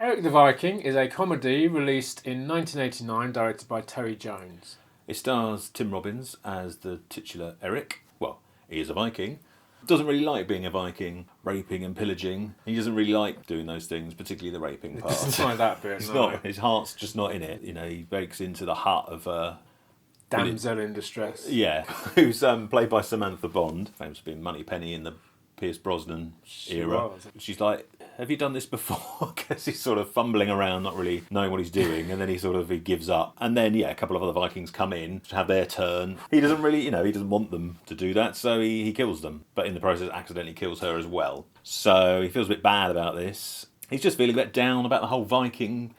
Erik the Viking is a comedy released in 1989, directed by Terry Jones. It stars Tim Robbins as the titular Erik. Well, he is a Viking. Doesn't really like being a Viking, raping and pillaging. He doesn't really like doing those things, particularly the raping part. Doesn't like that bit. It's No. not. His heart's just not in it. You know, he breaks into the hut of Damsel in distress. yeah, who's played by Samantha Bond, famous for being Moneypenny in the Pierce Brosnan era. She's like, have you done this before? Because he's sort of fumbling around, not really knowing what he's doing, and then he gives up. And then, a couple of other Vikings come in to have their turn. He doesn't really, he doesn't want them to do that, so he kills them. But in the process, accidentally kills her as well. So he feels a bit bad about this. He's just feeling a bit down about the whole Viking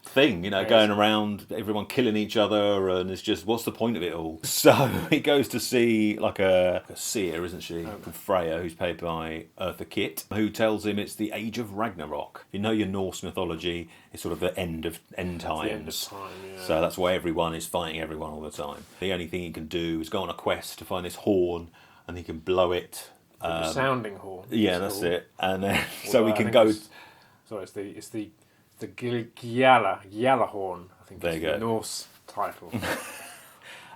thing, going around, everyone killing each other, and it's just, what's the point of it all? So he goes to see like a seer, isn't she, called Freya, who's played by Eartha Kitt, who tells him it's the Age of Ragnarok. You know your Norse mythology is sort of the end times. The end of time, yeah. So that's why everyone is fighting everyone all the time. The only thing he can do is go on a quest to find this horn, and he can blow it. The sounding horn. Yeah, that's it. And then so we can go. It's the Gjallarhorn, I think is the Norse title.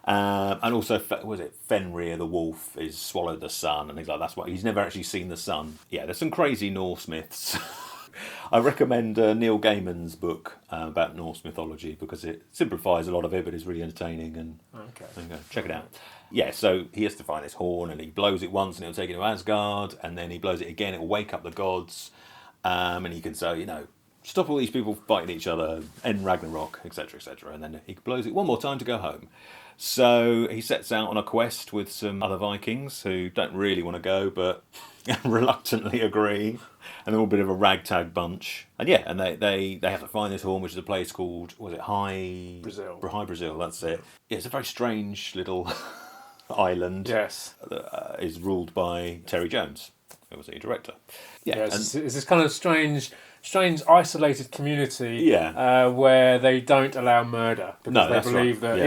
And also, Fenrir the wolf is swallowed the sun and things like that. That's why he's never actually seen the sun. Yeah, there's some crazy Norse myths. I recommend Neil Gaiman's book about Norse mythology because it simplifies a lot of it, but it's really entertaining. And check it out. Yeah, so he has to find this horn, and he blows it once, and it'll take him to Asgard, and then he blows it again. It will wake up the gods, and he can say, stop all these people fighting each other, end Ragnarok, etc., etc. And then he blows it one more time to go home. So he sets out on a quest with some other Vikings who don't really want to go, but reluctantly agree. And they're all a bit of a ragtag bunch. And they have to find this horn, which is a place called, High Brazil. High Brazil, that's it. Yeah, it's a very strange little island. Yes. That is ruled by Terry Jones, who was the director. Yeah, it's this kind of strange isolated community where they don't allow murder because they believe that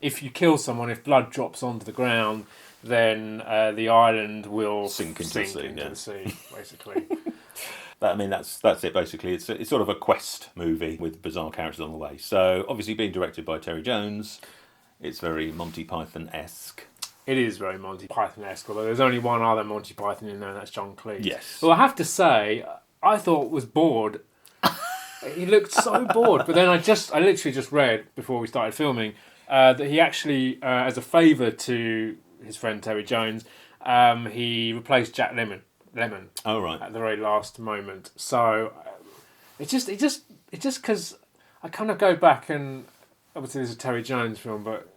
if you kill someone, if blood drops onto the ground, then the island will sink into the sea, basically. That's it basically. It's sort of a quest movie with bizarre characters on the way. So obviously being directed by Terry Jones, it's very Monty Python-esque. It is very Monty Python-esque, although there's only one other Monty Python in there, and that's John Cleese. Yes. Well, I have to say, I thought was bored. He looked so bored. But then I literally just read, before we started filming, that he actually, as a favour to his friend Terry Jones, he replaced Jack Lemmon. Oh, right. At the very last moment. So, it's just because I kind of go back and, obviously this is a Terry Jones film, but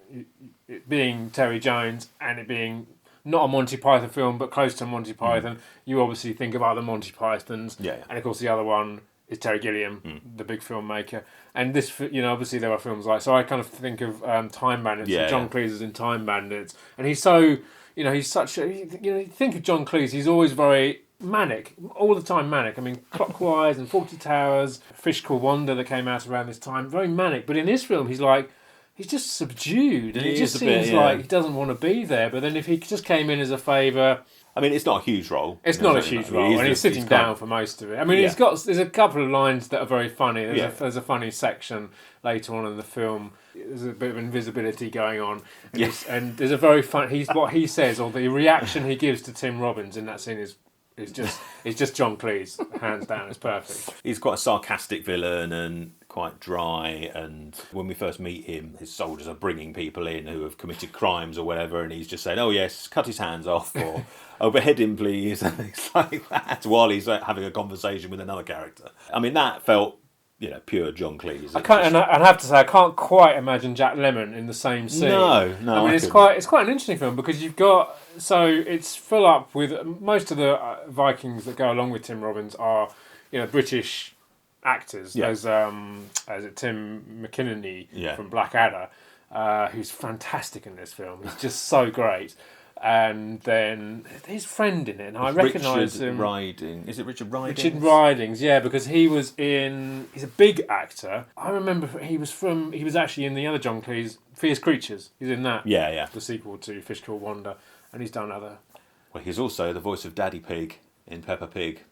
it being Terry Jones and it being not a Monty Python film but close to Monty Python, you obviously think of other Monty Pythons. Yeah. And of course the other one is Terry Gilliam, the big filmmaker. And this, obviously there are films like, so I kind of think of Time Bandits. Yeah, John Cleese is in Time Bandits. And he's so, he's such a, you think of John Cleese, he's always very manic, all the time manic. I mean, Clockwise and 40 Towers, Fish Called Wanda that came out around this time, very manic. But in this film, he's just subdued, and it just seems like he doesn't want to be there. But then if he just came in as a favour... I mean, it's not a huge role. It's not a huge role, and he's sitting down for most of it. I mean, there's a couple of lines that are very funny. There's a funny section later on in the film. There's a bit of invisibility going on. And there's a very fun... what he says, or the reaction he gives to Tim Robbins in that scene is just John Cleese, hands down. It's perfect. He's quite a sarcastic villain and quite dry, and when we first meet him, his soldiers are bringing people in who have committed crimes or whatever, and he's just saying, oh yes, cut his hands off, or oh, behead him please, and things like that, while he's having a conversation with another character. I mean, that felt pure John Cleese. I have to say, I can't quite imagine Jack Lemmon in the same scene. No. I mean, it's quite an interesting film because you've got, so it's full up with most of the Vikings that go along with Tim Robbins are, British actors. Yeah. There's Tim McInnerny from Blackadder, who's fantastic in this film. He's just so great. And then his friend in it, and I recognise him. Is it Richard Ridings? Richard Ridings, yeah, because he's a big actor. I remember he was actually in the other John Cleese, Fierce Creatures. He's in that. Yeah. The sequel to Fish Called Wanda, and he's done other. Well, he's also the voice of Daddy Pig in Peppa Pig.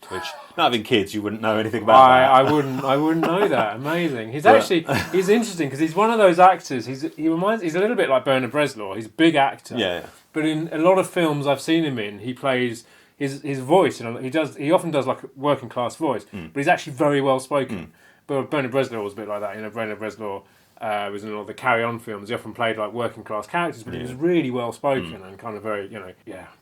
which, not having kids, you wouldn't know anything about that. I wouldn't know that. Amazing. He's interesting because he's one of those actors. He's a little bit like Bernard Bresslaw. He's a big actor. Yeah. But in a lot of films I've seen him in, he plays his voice. He often does like a working class voice, but he's actually very well spoken. But Bernard Bresslaw was a bit like that. Bernard Bresslaw was in a lot of the Carry On films. He often played like working class characters, but he was really well spoken and kind of very,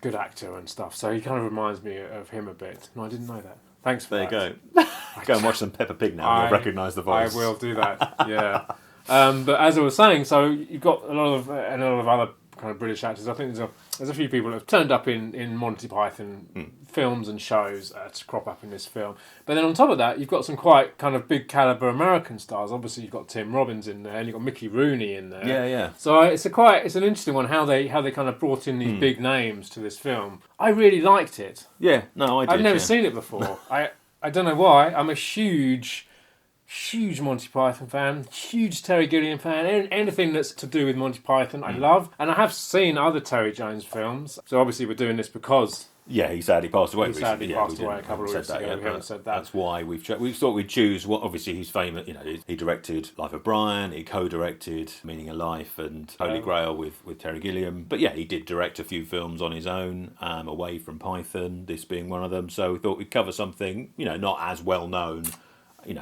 good actor and stuff. So he kind of reminds me of him a bit. No, I didn't know that. Thanks for that. There you go. Go and watch some Peppa Pig now and you'll recognise the voice. I will do that, yeah. But as I was saying, so you've got a lot of other kind of British actors. I think there's a few people that have turned up in Monty Python films and shows to crop up in this film. But then on top of that, you've got some quite kind of big caliber American stars. Obviously, you've got Tim Robbins in there, and you've got Mickey Rooney in there. Yeah. So it's an interesting one how they kind of brought in these big names to this film. I really liked it. Yeah, no, I did. I've never seen it before. I don't know why. I'm a huge Monty Python fan, huge Terry Gilliam fan. Anything that's to do with Monty Python, I love. And I have seen other Terry Jones films. So obviously we're doing this because... Yeah, he sadly passed away recently. He sadly passed away a couple of weeks ago. We haven't said that. That's why we thought we'd choose what. Obviously, he's famous. He directed Life of Brian. He co-directed Meaning of Life and Holy Grail with Terry Gilliam. But yeah, he did direct a few films on his own, away from Python. This being one of them. So we thought we'd cover something, not as well known,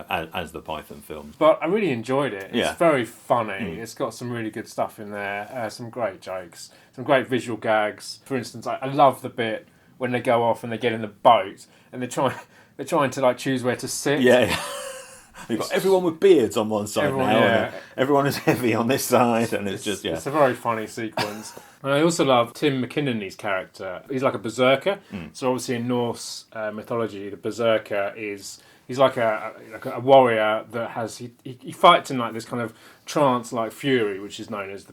as the Python films. But I really enjoyed it. It's very funny. It's got some really good stuff in there. Some great jokes. Some great visual gags. For instance, I love the bit when they go off and they get in the boat and they're trying to like choose where to sit. Yeah. You've got everyone with beards on one side now. Yeah. Everyone is heavy on this side, and it's just It's a very funny sequence. And I also love Tim McInnerny's character. He's like a berserker. So obviously in Norse mythology, the berserker he's like a warrior that has he fights in like this kind of trance-like fury, which is known as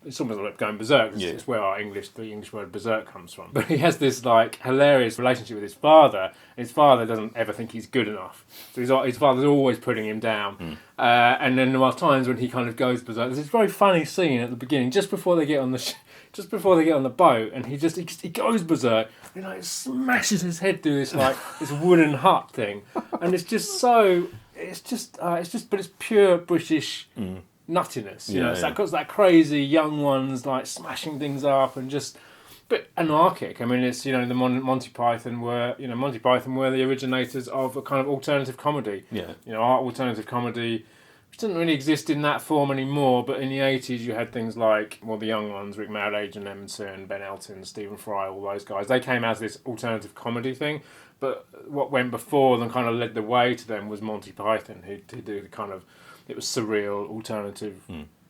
it's almost like going berserk. It's where the English word berserk comes from. But he has this like hilarious relationship with his father. His father doesn't ever think he's good enough, so his father's always putting him down. And then there are times when he kind of goes berserk. There's this very funny scene at the beginning, just before they get on the boat, and he goes berserk. He smashes his head through this wooden hut thing, and it's pure British nuttiness. It's got that crazy young ones like smashing things up and just a bit anarchic. I mean, it's the Monty Python were the originators of a kind of alternative comedy. Yeah. Art alternative comedy, which doesn't really exist in that form anymore, but in the 80s you had things like, the young ones, Rick Mayall, Agent Emerson, Ben Elton, Stephen Fry, all those guys. They came as this alternative comedy thing, but what went before them kind of led the way to them was Monty Python, who did the kind of, it was surreal, alternative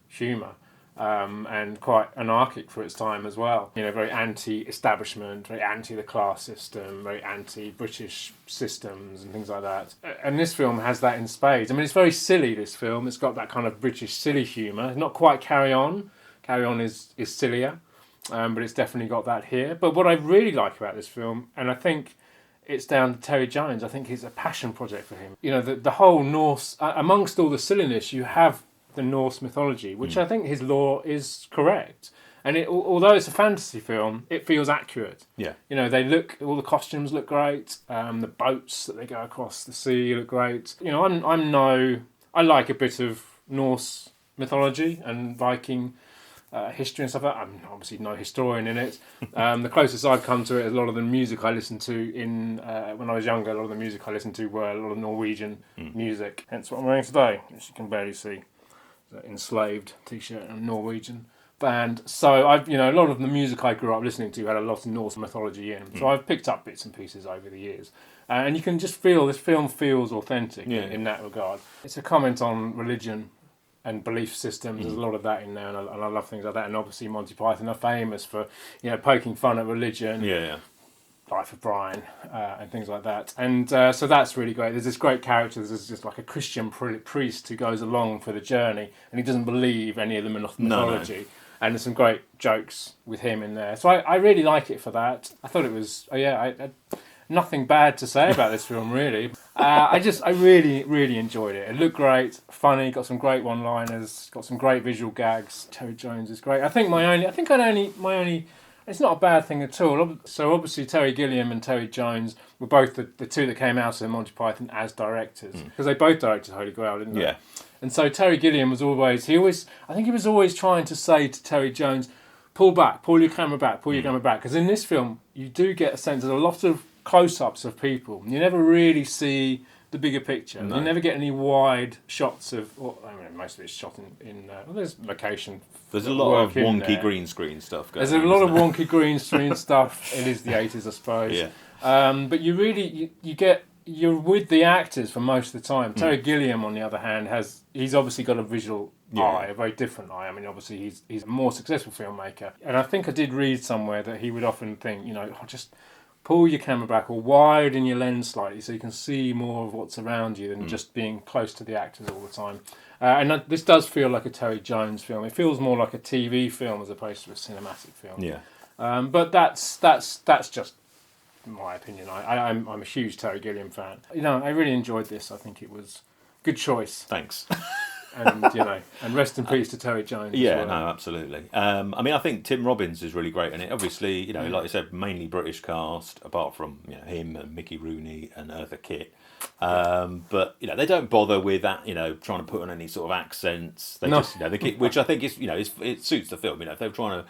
humour. And quite anarchic for its time as well. Very anti-establishment, very anti the class system, very anti-British systems and things like that. And this film has that in spades. I mean, it's very silly, this film. It's got that kind of British silly humour. Not quite Carry On. Carry On is sillier, but it's definitely got that here. But what I really like about this film, and I think it's down to Terry Jones, I think it's a passion project for him. The whole Norse, amongst all the silliness, you have the Norse mythology, which I think his lore is correct. And although it's a fantasy film, it feels accurate. Yeah. All the costumes look great. The boats that they go across the sea look great. I like a bit of Norse mythology and Viking history and stuff like that. I'm obviously no historian in it. The closest I've come to it is a lot of the music I listened to when I was younger. A lot of the music I listened to were a lot of Norwegian music. Hence what I'm wearing today, which you can barely see. Enslaved t-shirt and Norwegian band. So I've a lot of the music I grew up listening to had a lot of Norse mythology in. So I've picked up bits and pieces over the years, and you can just feel this film feels authentic in that regard. It's a comment on religion and belief systems. There's a lot of that in there, and I love things like that. And obviously Monty Python are famous for poking fun at religion. Yeah. Life of Brian and things like that, and so that's really great. There's this great character. There's just like a Christian priest who goes along for the journey, and he doesn't believe any of the mythology. No. And there's some great jokes with him in there. So I really like it for that. I thought it was I nothing bad to say about this film really. I really really enjoyed it. It looked great, funny, got some great one-liners, got some great visual gags. Terry Jones is great. I think my only It's not a bad thing at all. So obviously Terry Gilliam and Terry Jones were both the two that came out of Monty Python as directors, because they both directed Holy Grail, didn't they? Yeah. And so Terry Gilliam was always trying to say to Terry Jones, pull back, pull your camera back, pull your camera back. Because in this film, you do get a sense of a lot of close-ups of people. You never really see the bigger picture. No. You never get any wide shots of... Well, I mean, most of it's shot in there's location. There's a lot of wonky green screen stuff going on. There's a lot of wonky green screen stuff. It is the 80s, I suppose. Yeah. But you really... You're with the actors for most of the time. Terry Gilliam, on the other hand, he's obviously got a visual eye, a very different eye. I mean, obviously he's a more successful filmmaker. And I think I did read somewhere that he would often think, just pull your camera back or widen your lens slightly so you can see more of what's around you than just being close to the actors all the time. And this does feel like a Terry Jones film. It feels more like a TV film as opposed to a cinematic film. Yeah. But that's just my opinion. I'm a huge Terry Gilliam fan. I really enjoyed this. I think it was a good choice. Thanks. And rest in peace to Terry Jones. Yeah, no, absolutely. I think Tim Robbins is really great in it. Obviously, like you said, mainly British cast, apart from him and Mickey Rooney and Eartha Kitt. But they don't bother with that. Trying to put on any sort of accents. They just which I think is it suits the film. If they were trying to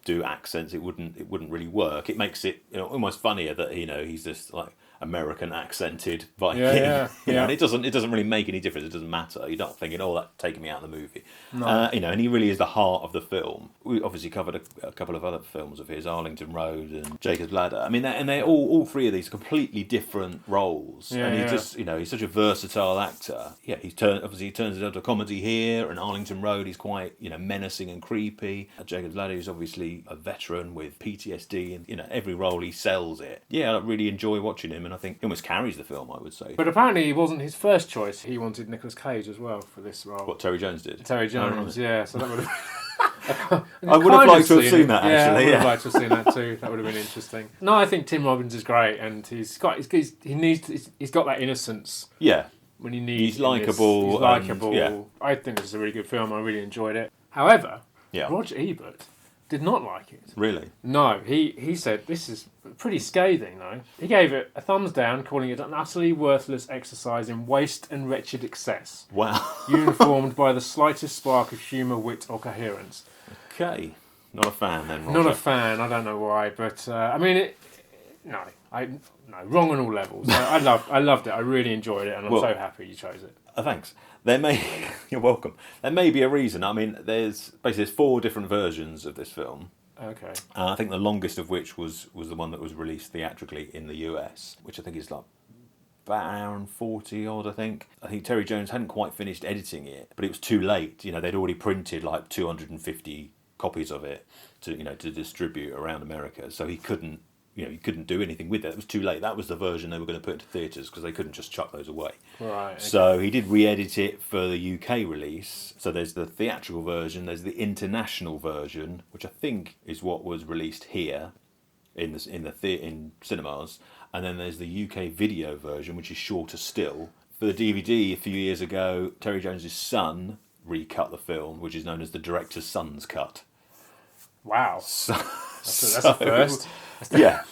do accents, it wouldn't really work. It makes it almost funnier that he's this like American accented Viking. Yeah. And it doesn't really make any difference. It doesn't matter. You're not thinking, that's taking me out of the movie. No. And he really is the heart of the film. We obviously covered a couple of other films of his, Arlington Road and Jacob's Ladder. I mean, they're all three of these completely different roles. Yeah, and he just he's such a versatile actor. Yeah, he turns it into a comedy here. And Arlington Road, he's quite menacing and creepy. Jacob's Ladder is obviously a veteran with PTSD, and every role he sells it. Yeah, I really enjoy watching him. And I think he almost carries the film, I would say. But apparently it wasn't his first choice. He wanted Nicolas Cage as well for this role. What, Terry Jones did? Terry Jones, yeah. So that would have... I would have liked to have seen that, actually. I would have liked to have seen that too. That would have been interesting. No, I think Tim Robbins is great, and he's got that innocence. Yeah. When he needs... He's likeable. He's likeable. Yeah. I think this is a really good film. I really enjoyed it. However, Roger Ebert did not like it. Really? No, he said this is pretty scathing, though. He gave it a thumbs down, calling it an utterly worthless exercise in waste and wretched excess. Wow. Uniformed by the slightest spark of humour, wit or coherence. Okay. Not a fan then, Roger. Not a fan, I don't know why, but wrong on all levels. I loved it, I really enjoyed it, and I'm so happy you chose it. Thanks. You're welcome. There may be a reason. I mean, there's 4 different versions of this film. Okay. I think the longest of which was the one that was released theatrically in the US, which I think is like about an hour and 40 odd, I think. I think Terry Jones hadn't quite finished editing it, but it was too late. They'd already printed like 250 copies of it to distribute around America, so he couldn't do anything with it. It was too late. That was the version they were going to put into theatres because they couldn't just chuck those away. Right. Okay. So he did re-edit it for the UK release. So there's the theatrical version, there's the international version, which I think is what was released here in cinemas, and then there's the UK video version, which is shorter still. For the DVD a few years ago, Terry Jones's son recut the film, which is known as the director's son's cut. Wow. That's a first. Yeah.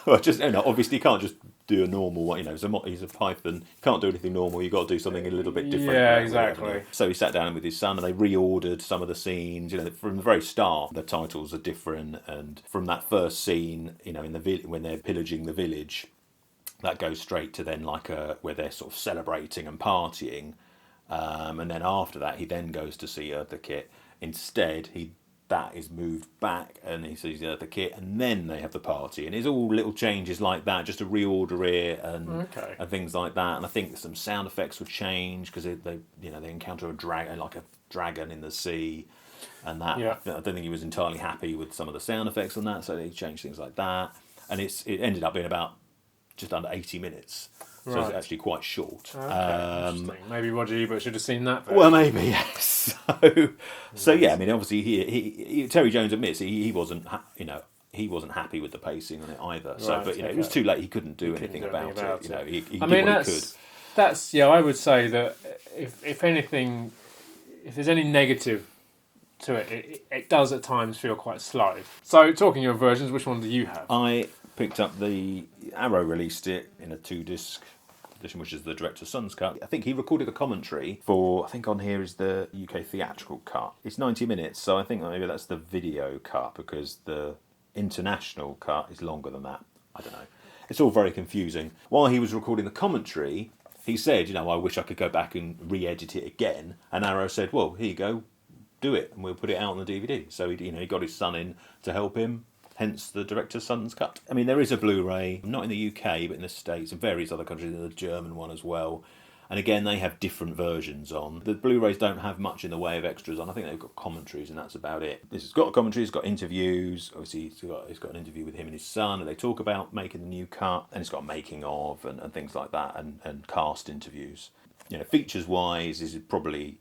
Well, obviously you can't just do a normal one. He's a Python. You can't do anything normal. You've got to do something a little bit different. Yeah, exactly. So he sat down with his son and they reordered some of the scenes. From the very start, the titles are different. And from that first scene, in when they're pillaging the village, that goes straight to then where they're sort of celebrating and partying. And then after that, he then goes to see Eartha Kitt. Instead, that is moved back and he sees the Kitt, and then they have the party, and it's all little changes like that just to reorder it and things like that. And I think some sound effects would change because they encounter a dragon in the sea, and that I don't think he was entirely happy with some of the sound effects on that, so they changed things like that, and it ended up being about just under 80 minutes. So it's actually quite short. Okay, interesting. Maybe Roger Ebert should have seen that version. Well, maybe, yes. So yeah, I mean, obviously, he Terry Jones admits he wasn't, he wasn't happy with the pacing on it either. So, but it was too late. He couldn't do anything about it. He did what he could. That's I would say that if anything, if there's any negative to it. It does at times feel quite slow. So, talking of versions, which one do you have? I picked up Arrow released it in a 2-disc edition, which is the director's son's cut. I think he recorded the commentary for, I think on here is the UK theatrical cut. It's 90 minutes, so I think maybe that's the video cut, because the international cut is longer than that. I don't know. It's all very confusing. While he was recording the commentary, he said, I wish I could go back and re-edit it again. And Arrow said, well, here you go, do it, and we'll put it out on the DVD. So he got his son in to help him, hence the director's son's cut. I mean, there is a Blu-ray, not in the UK, but in the States and various other countries, the German one as well. And again, they have different versions on. The Blu-rays don't have much in the way of extras on. I think they've got commentaries, and that's about it. This has got a commentary, it's got interviews. Obviously, it's got an interview with him and his son, and they talk about making the new cut. And it's got a making of and things like that, and cast interviews. Features-wise, this is probably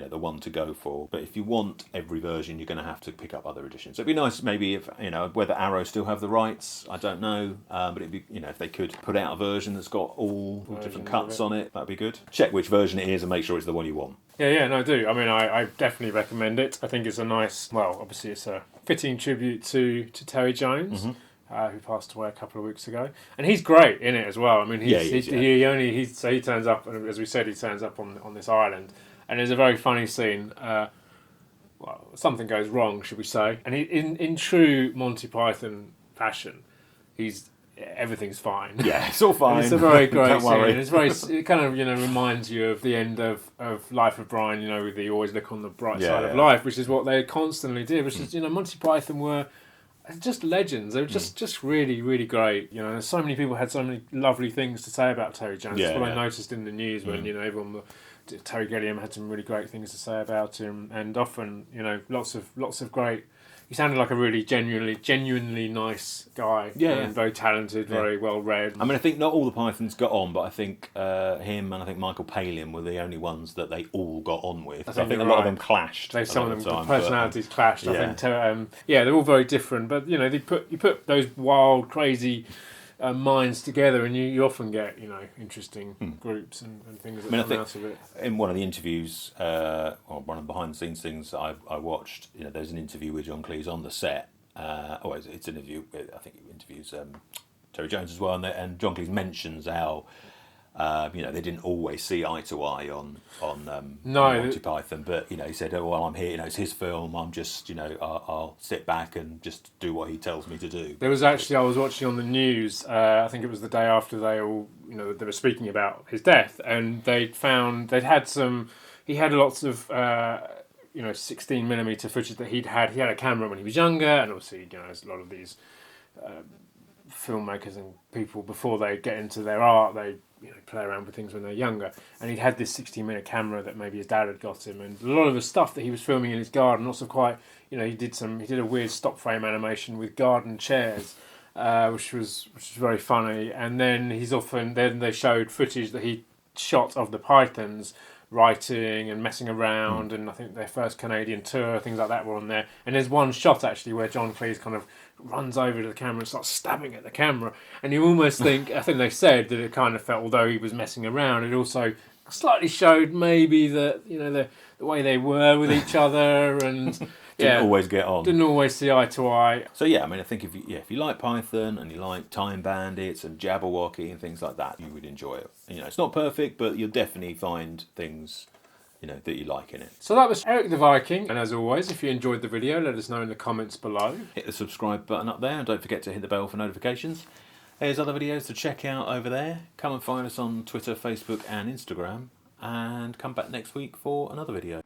the one to go for. But if you want every version, you're going to have to pick up other editions. So it'd be nice maybe if, whether Arrow still have the rights, I don't know. But it'd be, if they could put out a version that's got all different cuts on it, that'd be good. Check which version it is and make sure it's the one you want. Yeah, no, I do. I mean, I definitely recommend it. I think it's a nice, obviously it's a fitting tribute to Terry Jones. Mm-hmm. Who passed away a couple of weeks ago, and he's great in it as well. I mean, he turns up, and as we said, he turns up on this island. And there's a very funny scene. Something goes wrong, should we say? And in true Monty Python fashion, everything's fine. Yeah, it's all fine. And it's a very great scene. Worry. It kind of reminds you of the end of Life of Brian. With the always look on the bright side of life, which is what they constantly did. Which is Monty Python were just legends. They were just really, really great. So many people had so many lovely things to say about Terry Jones. That's what I noticed in the news when everyone. Terry Gilliam had some really great things to say about him, and often, lots of great. He sounded like a really genuinely nice guy. And very talented, very well read. I mean, I think not all the Pythons got on, but I think him and I think Michael Palin were the only ones that they all got on with. I think a lot of them clashed. Some of them personalities clashed. I think. They're all very different, but you put those wild, crazy. Minds together, and you often get interesting groups and things that come out of it. In one of the interviews, or one of the behind the scenes things that I watched, there's an interview with John Cleese on the set. It's an interview. I think he interviews Terry Jones as well, and John Cleese mentions how. They didn't always see eye to eye on Monty Python, but he said, "Oh well, I'm here. It's his film. I'm just, I'll sit back and just do what he tells me to do." There was actually I was watching on the news. I think it was the day after they all, they were speaking about his death, and he had lots of 16mm footage that he had a camera when he was younger, and obviously there's a lot of these filmmakers and people before they get into their art, they play around with things when they're younger, and he'd had this 16mm camera that maybe his dad had got him, and a lot of the stuff that he was filming in his garden, lots of quite he did a weird stop frame animation with garden chairs, which was very funny, and then they showed footage that he shot of the Pythons writing and messing around, and I think their first Canadian tour, things like that were on there. And there's one shot actually where John Cleese kind of runs over to the camera and starts stabbing at the camera, and you almost think, I think they said that it kind of felt, although he was messing around, it also slightly showed maybe that the way they were with each other, and didn't always get on. Didn't always see eye to eye. So I mean, I think if you like Python and you like Time Bandits and Jabberwocky and things like that, you would enjoy it. It's not perfect, but you'll definitely find things that you like in it. So that was Erik the Viking, and as always, if you enjoyed the video, let us know in the comments below. Hit the subscribe button up there, and don't forget to hit the bell for notifications. There's other videos to check out over there. Come and find us on Twitter, Facebook and Instagram, and come back next week for another video.